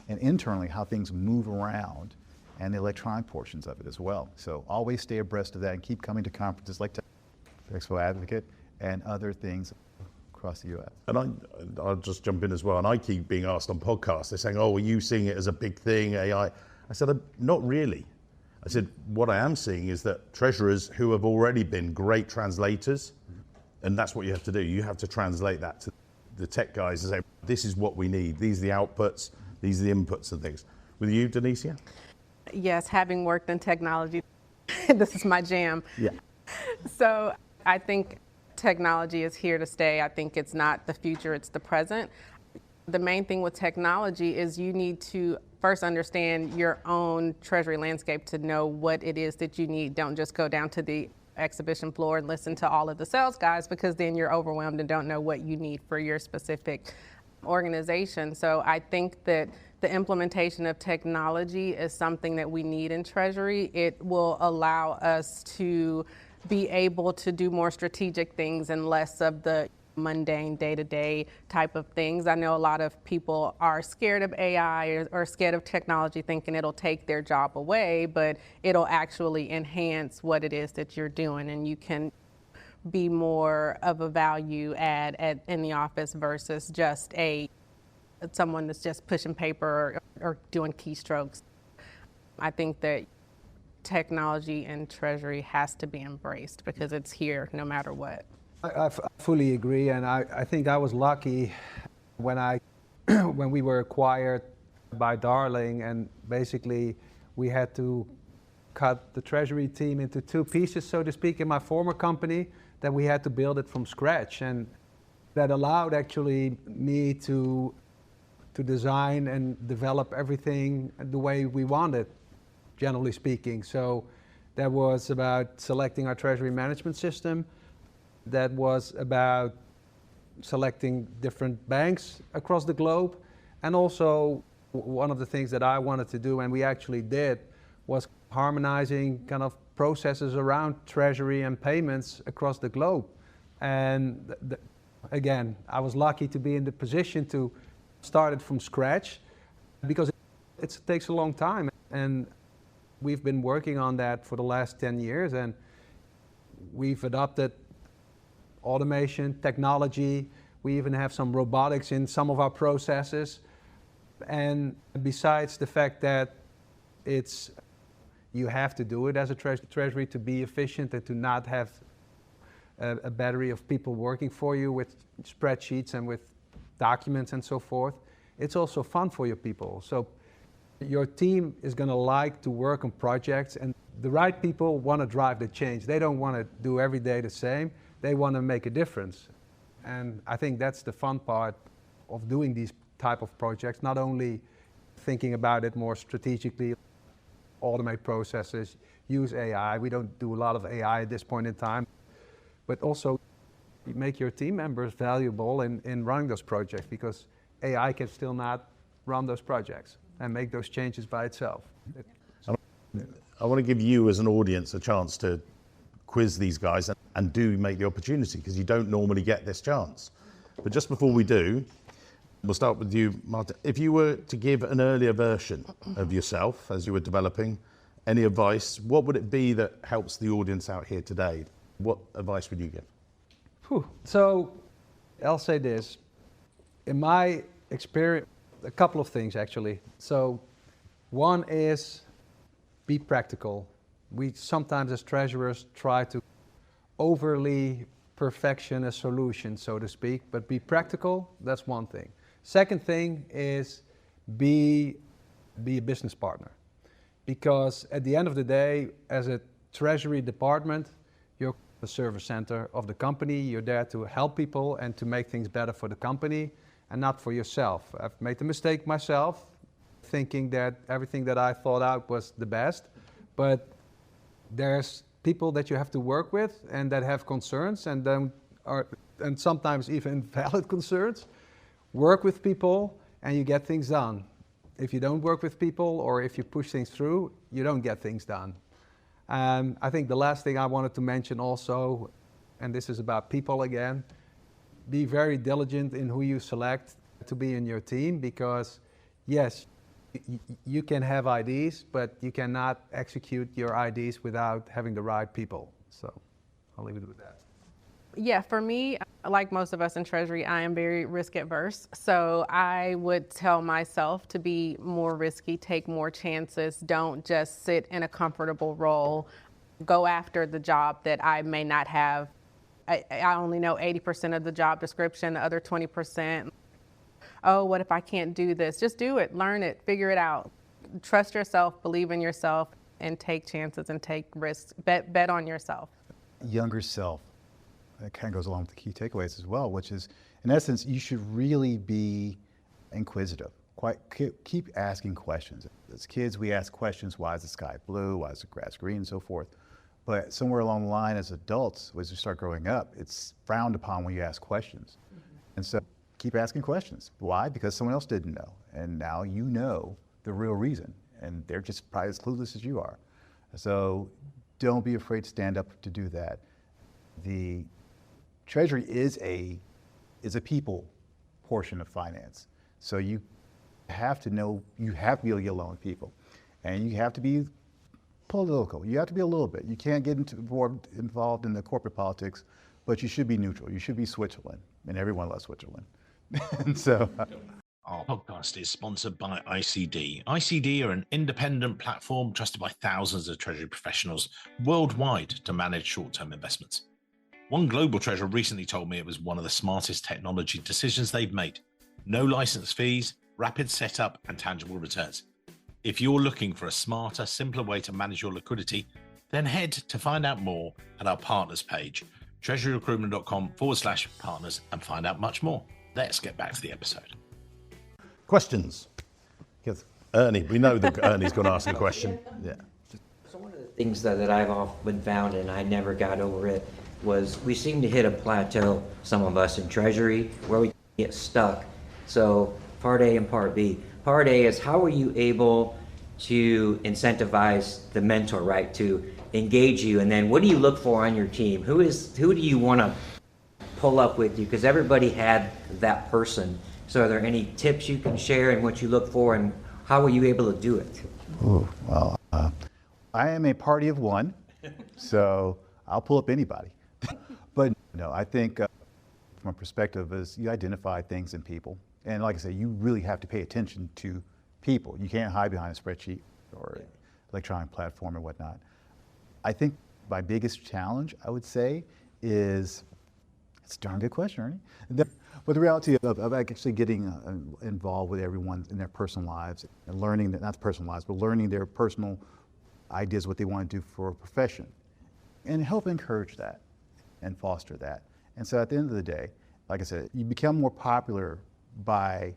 and internally how things move around and the electronic portions of it as well. So always stay abreast of that and keep coming to conferences like TEXPO Advocate and other things across the US. And I'll just jump in as well. And I keep being asked on podcasts, they're saying, oh, are you seeing it as a big thing, AI? I said, not really. I said, what I am seeing is that treasurers who have already been great translators, and that's what you have to do. You have to translate that to the tech guys and say, this is what we need. These are the outputs, these are the inputs and things. With you, Denicia? Yes, having worked in technology, this is my jam. Yeah. So I think technology is here to stay. I think it's not the future, it's the present. The main thing with technology is you need to first understand your own Treasury landscape to know what it is that you need. Don't just go down to the exhibition floor and listen to all of the sales guys, because then you're overwhelmed and don't know what you need for your specific organization. So I think that the implementation of technology is something that we need in Treasury. It will allow us to be able to do more strategic things and less of the mundane day-to-day type of things. I know a lot of people are scared of AI or scared of technology, thinking it'll take their job away, but it'll actually enhance what it is that you're doing, and you can be more of a value add in the office versus just someone that's just pushing paper or doing keystrokes. I think that technology in Treasury has to be embraced because it's here no matter what. I fully agree, and I think I was lucky When we were acquired by Darling, and basically we had to cut the treasury team into two pieces, so to speak, in my former company, that we had to build it from scratch. And that allowed actually me to design and develop everything the way we wanted, generally speaking. So that was about selecting our treasury management system. That was about selecting different banks across the globe. And also one of the things that I wanted to do, and we actually did, was harmonizing kind of processes around treasury and payments across the globe. And again, I was lucky to be in the position to start it from scratch, because it takes a long time. And we've been working on that for the last 10 years, and we've adopted automation, technology. We even have some robotics in some of our processes. And besides the fact that you have to do it as a treasury to be efficient and to not have a battery of people working for you with spreadsheets and with documents and so forth, it's also fun for your people. So your team is going to like to work on projects, and the right people want to drive the change. They don't want to do every day the same. They want to make a difference. And I think that's the fun part of doing these type of projects, not only thinking about it more strategically, automate processes, use AI. We don't do a lot of AI at this point in time, but also make your team members valuable in running those projects, because AI can still not run those projects and make those changes by itself. I want to give you as an audience a chance to quiz these guys and do make the opportunity, because you don't normally get this chance. But just before we do, we'll start with you, Martin. If you were to give an earlier version of yourself as you were developing, any advice, what would it be that helps the audience out here today? What advice would you give? So I'll say this. In my experience, a couple of things actually. So one is be practical. We sometimes as treasurers try to overly perfection a solution, so to speak, but be practical, that's one thing. Second thing is be a business partner. Because at the end of the day, as a treasury department, you're the service center of the company. You're there to help people and to make things better for the company and not for yourself. I've made the mistake myself, thinking that everything that I thought out was the best, but there's people that you have to work with and that have concerns and sometimes even valid concerns. Work with people and you get things done. If you don't work with people, or if you push things through, you don't get things done. I think the last thing I wanted to mention also, and this is about people again, be very diligent in who you select to be in your team, because yes, you can have ideas, but you cannot execute your ideas without having the right people. So I'll leave it with that. Yeah, for me, like most of us in Treasury, I am very risk adverse. So I would tell myself to be more risky, take more chances, don't just sit in a comfortable role, go after the job that I may not have. I only know 80% of the job description, the other 20%. Oh, what if I can't do this? Just do it, learn it, figure it out. Trust yourself, believe in yourself, and take chances and take risks. Bet on yourself. Younger self. That kind of goes along with the key takeaways as well, which is, in essence, you should really be inquisitive. Keep asking questions. As kids, we ask questions, why is the sky blue, why is the grass green, and so forth. But somewhere along the line as adults, as we start growing up, it's frowned upon when you ask questions. And so keep asking questions. Why? Because someone else didn't know. And now you know the real reason. And they're just probably as clueless as you are. So don't be afraid to stand up to do that. The Treasury is a people portion of finance. So you have to know, you have to be able to get along with people. And you have to be political. You have to be a little bit. You can't get involved in the corporate politics, but you should be neutral. You should be Switzerland. And everyone loves Switzerland. And so Our podcast is sponsored by ICD. ICD are an independent platform trusted by thousands of treasury professionals worldwide to manage short-term investments. One global treasurer recently told me it was one of the smartest technology decisions they've made. no license fees, rapid setup, and tangible returns. If you're looking for a smarter, simpler way to manage your liquidity, then head to find out more at our partners page, treasuryrecruitment.com/partners, and find out much more. Let's get back to the episode. Questions? Yes. Ernie, we know that Ernie's going to ask a question. Yeah. So one of the things that I've often found, and I never got over it, was we seem to hit a plateau, some of us in Treasury, where we get stuck. So part A and part B. Part A is, how are you able to incentivize the mentor, right, to engage you? And then what do you look for on your team? Who do you want to pull up with you? Because everybody had that person. So are there any tips you can share and what you look for, and how were you able to do it? Ooh, well, I am a party of one, so I'll pull up anybody. But no, I think from a perspective is you identify things in people. And like I said, you really have to pay attention to people. You can't hide behind a spreadsheet or electronic platform or whatnot. I think my biggest challenge, I would say, is, it's a darn good question, Ernie. But the reality of actually getting involved with everyone in their personal lives and learning, not personal lives, but learning their personal ideas, what they want to do for a profession, and help encourage that and foster that. And so at the end of the day, like I said, you become more popular by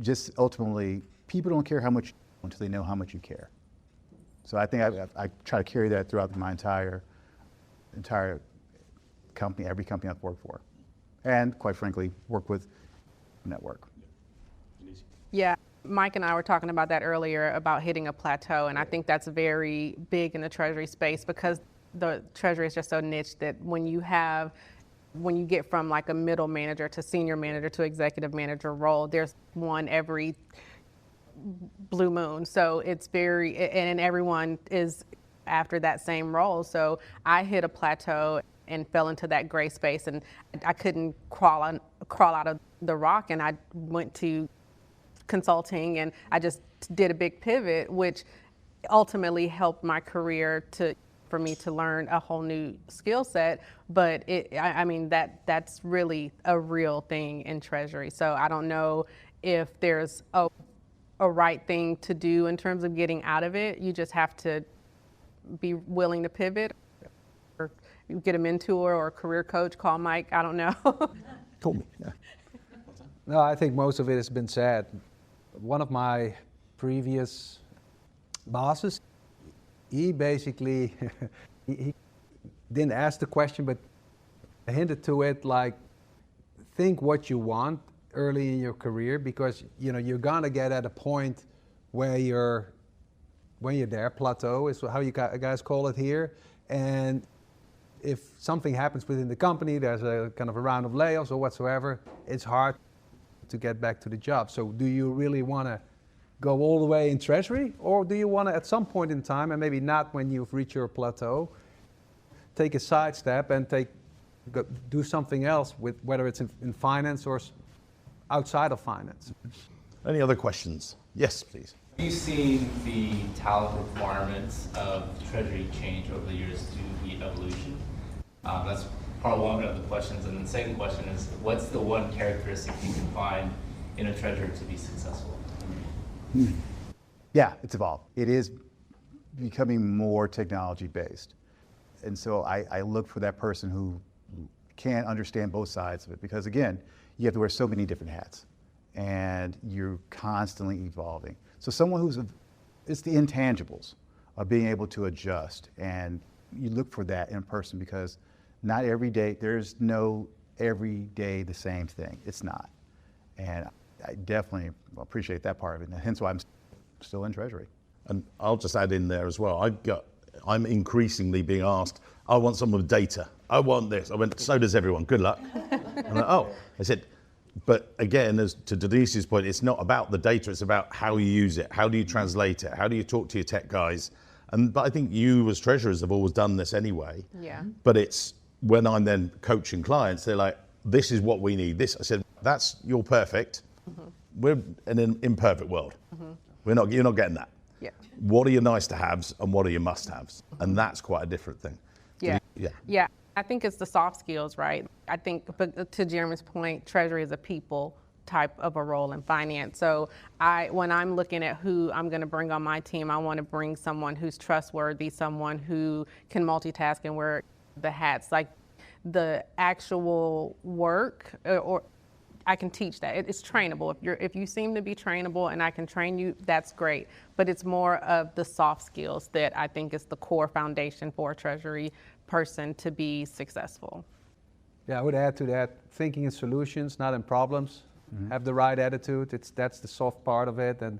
just ultimately, people don't care how much you know until they know how much you care. So I think I try to carry that throughout my entire company, every company I've worked for. And quite frankly, work with network. Yeah, Mike and I were talking about that earlier, about hitting a plateau, and I think that's very big in the Treasury space, because the Treasury is just so niche that when you get from like a middle manager to senior manager to executive manager role, there's one every blue moon. So it's and everyone is after that same role. So I hit a plateau and fell into that gray space, and I couldn't crawl out of the rock, and I went to consulting, and I just did a big pivot, which ultimately helped my career for me to learn a whole new skill set. But I mean, that's really a real thing in Treasury. So I don't know if there's a right thing to do in terms of getting out of it. You just have to be willing to pivot, or you get a mentor or a career coach. Call Mike. I don't know. Told me. Yeah. No, I think most of it has been said. One of my previous bosses, he basically, he didn't ask the question, but hinted to it, like, think what you want early in your career, because you're gonna get at a point where when you're there, plateau is how you guys call it here, and if something happens within the company, there's a kind of a round of layoffs or whatsoever, it's hard to get back to the job. So do you really want to go all the way in Treasury, or do you want to, at some point in time, and maybe not when you've reached your plateau, take a sidestep and do something else, with whether it's in finance or outside of finance? Any other questions? Yes, please. Have you seen the talent requirements of Treasury change over the years through the evolution? That's part one of the questions. And the second question is, what's the one characteristic you can find in a treasurer to be successful? Yeah, it's evolved. It is becoming more technology based. And so I look for that person who can understand both sides of it, because again, you have to wear so many different hats and you're constantly evolving. So someone it's the intangibles of being able to adjust, and you look for that in a person, because not every day, there's no every day the same thing. It's not. And I definitely appreciate that part of it, and hence why I'm still in Treasury. And I'll just add in there as well. I'm increasingly being asked, I want someone with data. I want this. I went, so does everyone. Good luck. I'm like, oh. I said, but again, as to Denise's point, it's not about the data. It's about how you use it. How do you translate it? How do you talk to your tech guys? But I think you as treasurers have always done this anyway. Yeah. But it's when I'm then coaching clients, they're like, this is what we need. This, I said, you're perfect. Mm-hmm. We're in an imperfect world. Mm-hmm. You're not getting that. Yeah. What are your nice to haves and what are your must haves? Mm-hmm. And that's quite a different thing. Yeah. Yeah. Yeah. I think it's the soft skills, right? I think, but to Jeremy's point, Treasury is a people type of a role in finance. So when I'm looking at who I'm going to bring on my team, I want to bring someone who's trustworthy, someone who can multitask and wear the hats. Like the actual work, or I can teach that. It's trainable. If you seem to be trainable and I can train you, that's great. But it's more of the soft skills that I think is the core foundation for a treasury person to be successful. Yeah, I would add to that, thinking in solutions, not in problems. Have the right attitude. That's the soft part of it. And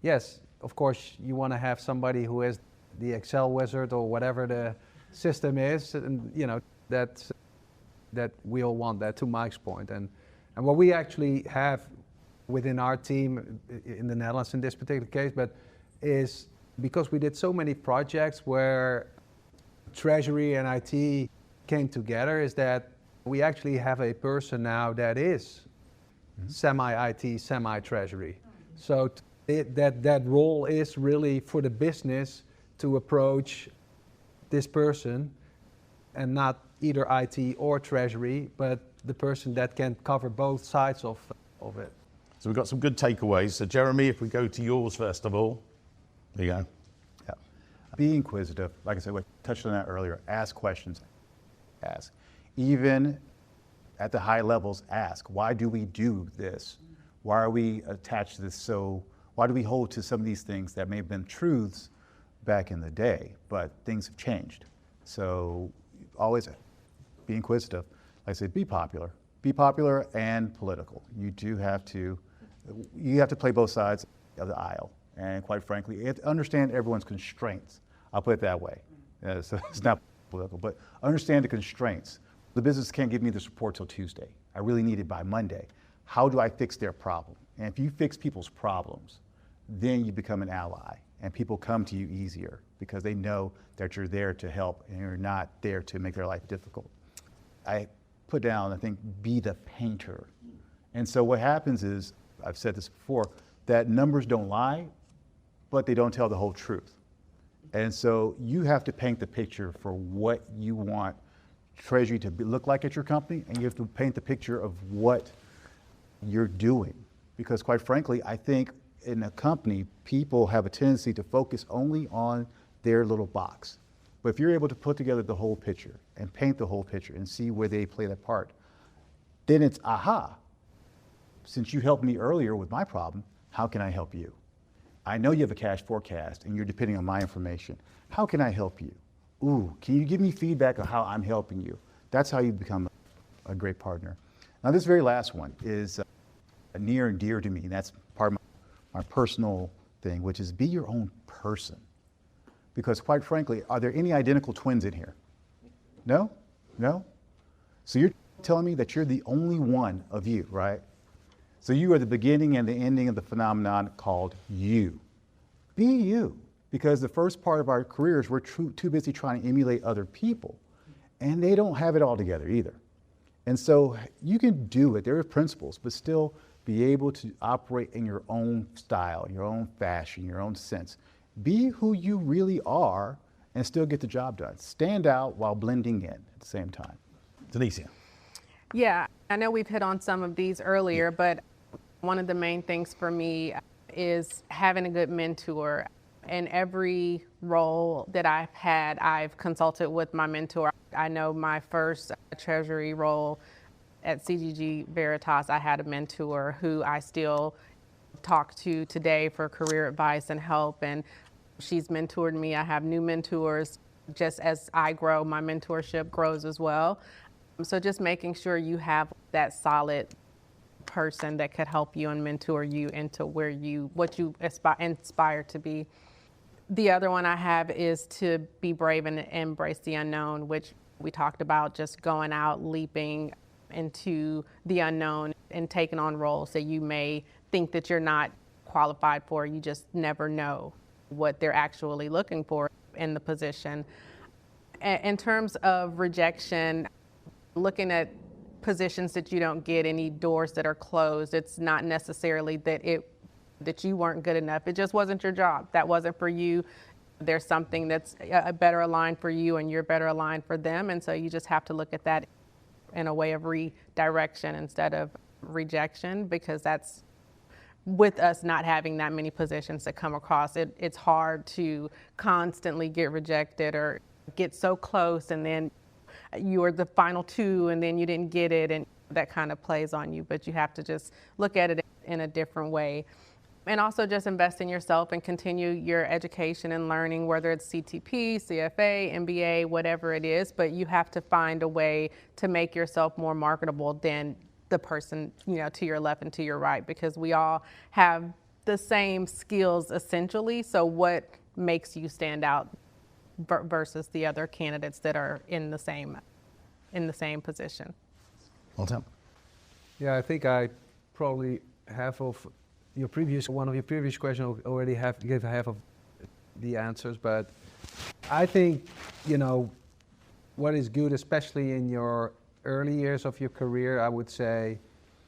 yes, of course, you want to have somebody who is the Excel wizard or whatever the system is, and that we all want that, to Mike's point. And what we actually have within our team in the Netherlands in this particular case, but is because we did so many projects where treasury and IT came together, is that we actually have a person now that is semi-IT, semi-treasury. So that role is really for the business to approach this person, and not either IT or treasury, but the person that can cover both sides of it. So we've got some good takeaways. So Jeremy, if we go to yours first of all, there you go. Yeah. Be inquisitive. Like I said, we touched on that earlier. Ask questions. Ask. Even at the high levels, ask, why do we do this? Why are we attached to this? So why do we hold to some of these things that may have been truths back in the day, but things have changed? So always be inquisitive. Like I said, be popular. Be popular and political. You have to play both sides of the aisle. And quite frankly, you have to understand everyone's constraints. I'll put it that way. So it's not political, but understand the constraints. The business can't give me this report till Tuesday. I really need it by Monday. How do I fix their problem? And if you fix people's problems, then you become an ally, and people come to you easier because they know that you're there to help and you're not there to make their life difficult. I put down, I think, be the painter. And so what happens is, I've said this before, that numbers don't lie, but they don't tell the whole truth. And so you have to paint the picture for what you want Treasury to look like at your company, and you have to paint the picture of what you're doing. Because quite frankly, I think in a company, people have a tendency to focus only on their little box. But if you're able to put together the whole picture and paint the whole picture and see where they play that part, then it's, aha, since you helped me earlier with my problem, how can I help you? I know you have a cash forecast and you're depending on my information. How can I help you? Ooh, can you give me feedback on how I'm helping you? That's how you become a great partner. Now this very last one is near and dear to me, and that's part of my personal thing, which is be your own person. Because quite frankly, are there any identical twins in here? No? No? So you're telling me that you're the only one of you, right? So you are the beginning and the ending of the phenomenon called you. Be you. Because the first part of our careers, we're too busy trying to emulate other people. And they don't have it all together either. And so you can do it. There are principles, but still be able to operate in your own style, your own fashion, your own sense. Be who you really are and still get the job done. Stand out while blending in at the same time. Denicia. Yeah, I know we've hit on some of these earlier, but one of the main things for me is having a good mentor. In every role that I've had, I've consulted with my mentor. I know my first treasury role at CGG Veritas, I had a mentor who I still talk to today for career advice and help, and she's mentored me. I have new mentors. Just as I grow, my mentorship grows as well. So just making sure you have that solid person that could help you and mentor you into what you aspire to be. The other one I have is to be brave and embrace the unknown, which we talked about, just going out, leaping into the unknown and taking on roles that you may think that you're not qualified for. You just never know what they're actually looking for in the position. In terms of rejection, looking at positions that you don't get, any doors that are closed, it's not necessarily that you weren't good enough. It just wasn't your job. That wasn't for you. There's something that's a better aligned for you and you're better aligned for them. And so you just have to look at that in a way of redirection instead of rejection, because that's, with us not having that many positions that come across, it's hard to constantly get rejected or get so close and then you were the final two and then you didn't get it, and that kind of plays on you. But you have to just look at it in a different way. And also just invest in yourself and continue your education and learning, whether it's CTP, CFA, MBA, whatever it is. But you have to find a way to make yourself more marketable than the person, to your left and to your right, because we all have the same skills essentially. So what makes you stand out versus the other candidates that are in the same position? Well done. Yeah, I think I probably half of one of your previous questions already gave half of the answers, but I think, what is good, especially in your early years of your career, I would say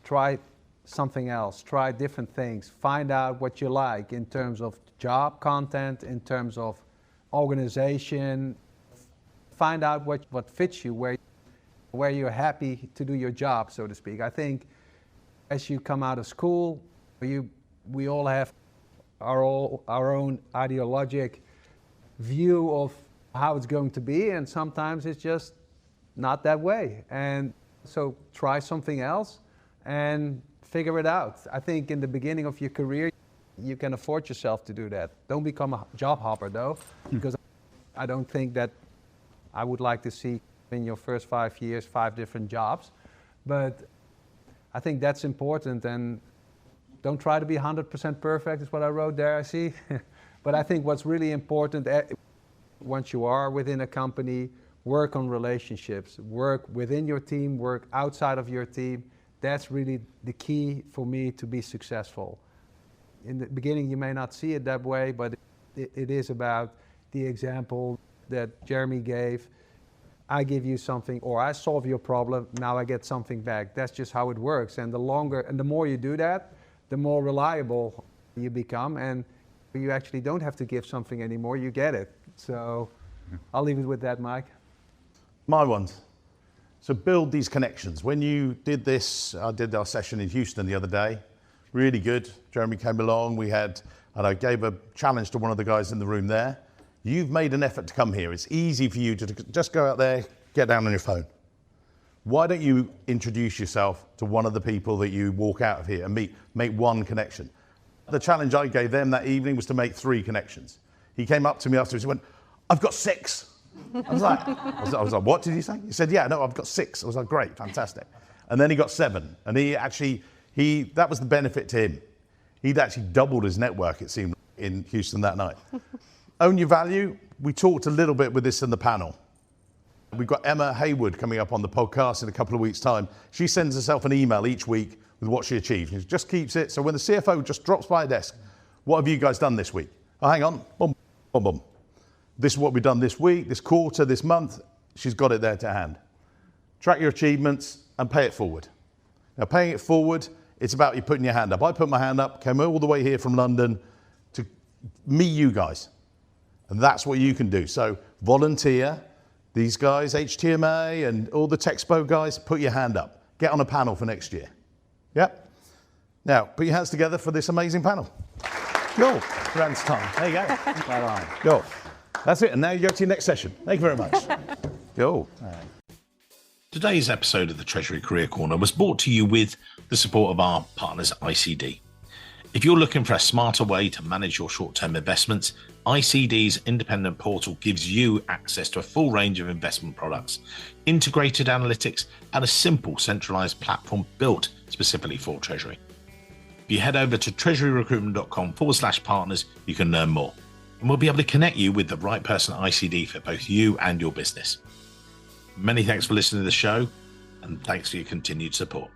try something else, try different things, find out what you like in terms of job content, in terms of organization, find out what fits you, where you're happy to do your job, so to speak. I think as you come out of school, we all have our own ideologic view of how it's going to be, and sometimes it's just not that way. And so try something else and figure it out. I think in the beginning of your career, you can afford yourself to do that. Don't become a job hopper though, because I don't think that I would like to see in your first 5 years, 5 different jobs. But I think that's important, and don't try to be 100% perfect is what I wrote there, I see. But I think what's really important, once you are within a company, work on relationships, work within your team, work outside of your team. That's really the key for me to be successful. In the beginning, you may not see it that way, but it is about the example that Jeremy gave. I give you something, or I solve your problem, now I get something back. That's just how it works. And the more you do that, the more reliable you become, and you actually don't have to give something anymore, you get it. So I'll leave it with that, Mike. My ones. So build these connections. When you did this, I did our session in Houston the other day. Really good. Jeremy came along. And I gave a challenge to one of the guys in the room there. You've made an effort to come here. It's easy for you to just go out there, get down on your phone. Why don't you introduce yourself to one of the people that you walk out of here and make one connection? The challenge I gave them that evening was to make 3 connections. He came up to me afterwards, he went, "I've got 6. I was like, what did you say? He said, yeah, no, I've got 6. I was like, great, fantastic. And then he got 7. And that was the benefit to him. He'd actually doubled his network, it seemed, in Houston that night. Own your value. We talked a little bit with this in the panel. We've got Emma Haywood coming up on the podcast in a couple of weeks' time. She sends herself an email each week with what she achieved. She just keeps it. So when the CFO just drops by her desk, what have you guys done this week? Oh, hang on. Boom, boom, boom. This is what we've done this week, this quarter, this month. She's got it there to hand. Track your achievements and pay it forward. Now, paying it forward, it's about you putting your hand up. I put my hand up, came all the way here from London to meet you guys. And that's what you can do. So volunteer. These guys, HTMA and all the TEXPO guys, put your hand up. Get on a panel for next year. Yep. Now, put your hands together for this amazing panel. Go. Grant's time. There you go. Right on. Go. That's it. And now you go to your next session. Thank you very much. Go. All right. Today's episode of the Treasury Career Corner was brought to you with the support of our partners ICD. If you're looking for a smarter way to manage your short-term investments, ICD's independent portal gives you access to a full range of investment products, integrated analytics, and a simple centralized platform built specifically for Treasury. If you head over to treasuryrecruitment.com/partners, you can learn more. And we'll be able to connect you with the right person at ICD for both you and your business. Many thanks for listening to the show, and thanks for your continued support.